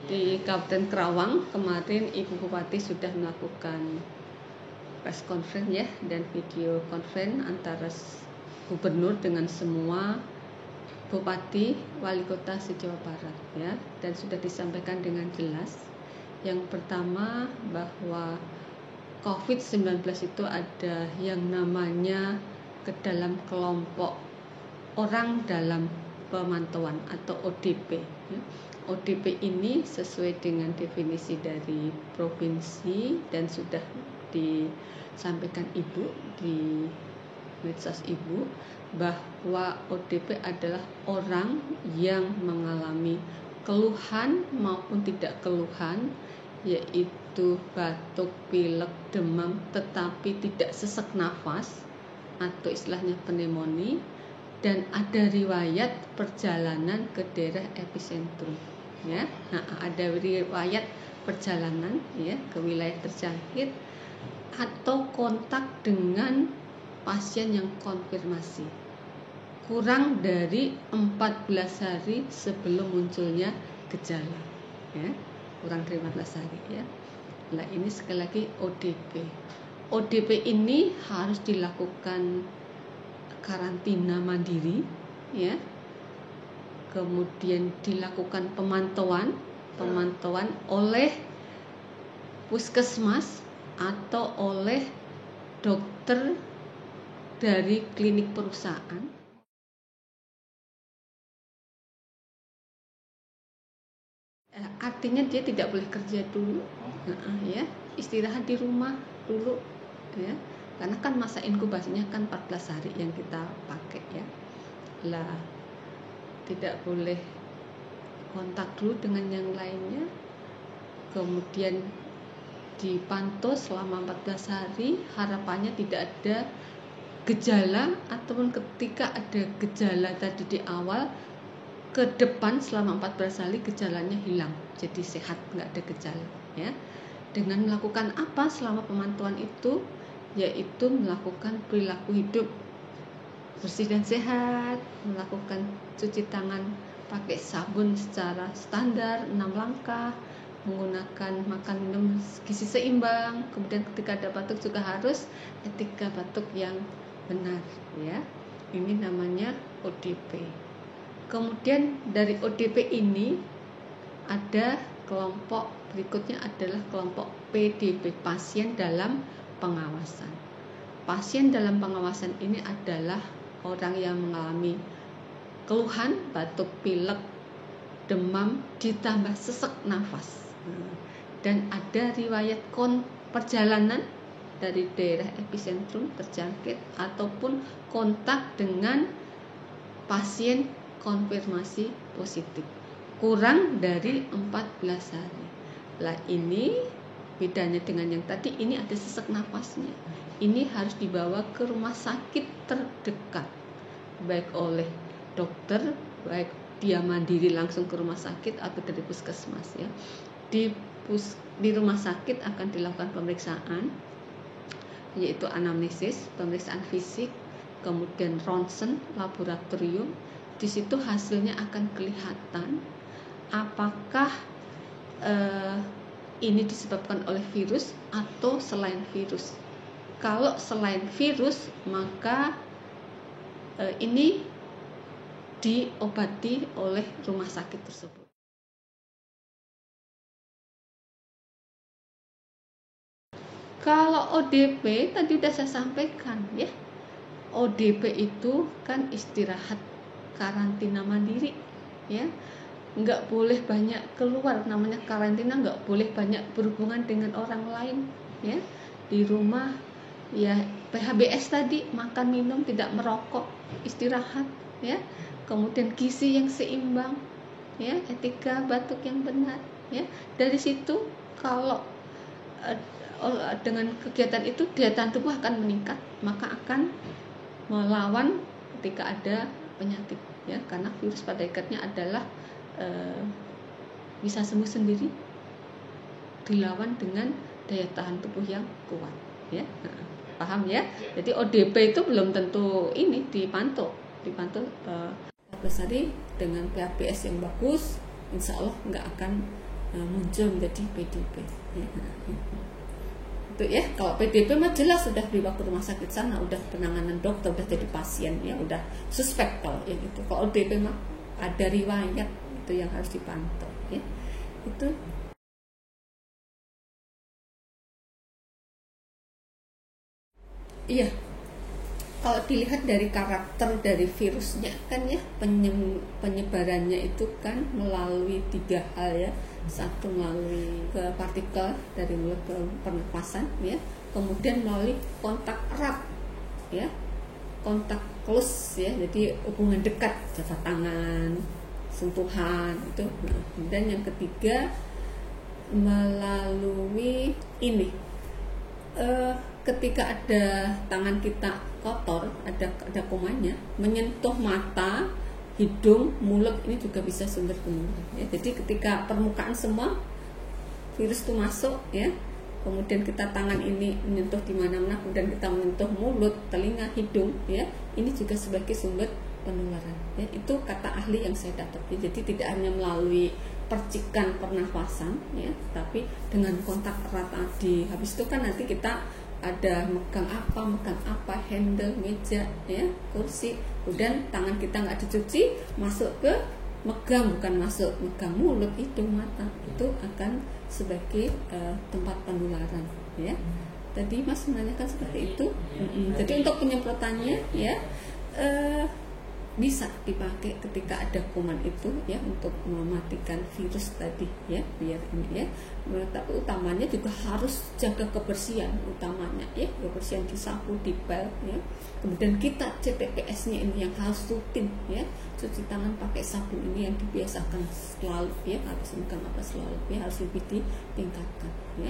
Di Kabupaten Kerawang kemarin Ibu Bupati sudah melakukan press conference ya dan video conference antara gubernur dengan semua bupati wali kota se-Jawa Barat ya, dan sudah disampaikan dengan jelas. Yang pertama bahwa COVID-19 itu ada yang namanya ke dalam kelompok orang dalam pemantauan atau ODP. ODP ini sesuai dengan definisi dari provinsi dan sudah disampaikan Ibu di medsos Ibu bahwa ODP adalah orang yang mengalami keluhan maupun tidak keluhan, yaitu batuk, pilek, demam tetapi tidak sesak nafas atau istilahnya pneumonia, dan ada riwayat perjalanan ke daerah epicentrum ya. Ada riwayat perjalanan ya ke wilayah terjangkit atau kontak dengan pasien yang konfirmasi kurang dari 14 hari sebelum munculnya gejala ya, kurang dari 14 hari ya. Nah, ini sekali lagi ODP. ODP ini harus dilakukan karantina mandiri ya, kemudian dilakukan pemantauan oleh puskesmas atau oleh dokter dari klinik perusahaan. Artinya dia tidak boleh kerja dulu ya, istirahat di rumah dulu ya, karena kan masa inkubasinya kan 14 hari yang kita pakai ya. Lah, tidak boleh kontak dulu dengan yang lainnya, kemudian dipantau selama 14 hari, harapannya tidak ada gejala, ataupun ketika ada gejala tadi di awal, ke depan selama 14 hari gejalanya hilang, jadi sehat, nggak ada gejala ya. Dengan melakukan apa selama pemantauan itu, yaitu melakukan perilaku hidup bersih dan sehat, melakukan cuci tangan pakai sabun secara standar 6 langkah, menggunakan makan minum gizi seimbang, kemudian ketika ada batuk juga harus etika batuk yang benar ya. Ini namanya ODP. Kemudian dari ODP ini ada kelompok berikutnya adalah kelompok PDP, pasien dalam pengawasan. Pasien dalam pengawasan ini adalah orang yang mengalami keluhan batuk, pilek, demam ditambah sesak nafas, dan ada riwayat perjalanan dari daerah epicentrum terjangkit ataupun kontak dengan pasien konfirmasi positif kurang dari 14 hari. Lah, ini bedanya dengan yang tadi, ini ada sesak nafasnya. Ini harus dibawa ke rumah sakit terdekat, baik oleh dokter, baik dia mandiri langsung ke rumah sakit atau dari puskesmas ya. Di rumah sakit akan dilakukan pemeriksaan, yaitu anamnesis, pemeriksaan fisik, kemudian ronsen, laboratorium. Di situ hasilnya akan kelihatan apakah ini disebabkan oleh virus atau selain virus. Kalau selain virus, maka ini diobati oleh rumah sakit tersebut. Kalau ODP tadi sudah saya sampaikan ya, ODP itu kan istirahat karantina mandiri ya, nggak boleh banyak keluar, namanya karantina, nggak boleh banyak berhubungan dengan orang lain ya. Di rumah ya PHBS tadi, makan minum, tidak merokok, istirahat ya, kemudian gizi yang seimbang ya, etika batuk yang benar ya. Dari situ kalau dengan kegiatan itu daya tahan tubuh akan meningkat, maka akan melawan ketika ada penyakit ya, karena virus pada ikatnya adalah bisa sembuh sendiri dilawan dengan daya tahan tubuh yang kuat ya. Paham ya? Jadi ODP itu belum tentu ini dipantau 14 hari dengan PHBS yang bagus, insya Allah nggak akan muncul menjadi PDP ya. Itu ya, kalau PDP mah jelas sudah dibawa ke rumah sakit sana, udah penanganan dokter, udah jadi pasien ya, udah suspek kalau ya gitu. Kalau ODP mah ada riwayat, itu yang harus dipantau ya. Itu iya, kalau dilihat dari karakter dari virusnya kan ya, penyebarannya itu kan melalui 3 hal ya. Satu melalui ke partikel dari mulut ke pernapasan ya, kemudian melalui kontak erat ya, kontak close ya, jadi hubungan dekat, jabat tangan, sentuhan itu. Dan yang ketiga melalui ini, ketika ada tangan kita kotor, ada kumannya, menyentuh mata, hidung, mulut, ini juga bisa sumber penularan ya. Jadi ketika permukaan semua virus itu masuk ya, kemudian kita tangan ini menyentuh di mana-mana, kemudian kita menyentuh mulut, telinga, hidung ya, ini juga sebagai sumber penularan ya. Itu kata ahli yang saya dapat ya. Jadi tidak hanya melalui percikan pernafasan ya, tapi dengan kontak erat tadi. Habis itu kan nanti kita ada megang apa, handle meja ya, kursi, kemudian tangan kita nggak dicuci, masuk ke megang, bukan masuk megang mulut, hidung, mata, itu akan sebagai tempat penularan ya. Tadi Mas menanyakan seperti itu. Jadi untuk penyemprotannya ya, bisa dipakai ketika ada kuman itu ya, untuk mematikan virus tadi ya, biar ini ya. Tapi utamanya juga harus jaga kebersihan utamanya ya, kebersihan disapu, dipel ya. Kemudian kita CPPS-nya ini yang harus rutin ya, cuci tangan pakai sabun ini yang dibiasakan selalu ya, harus megang apa selalu ya, harus lebih ditingkatkan ya.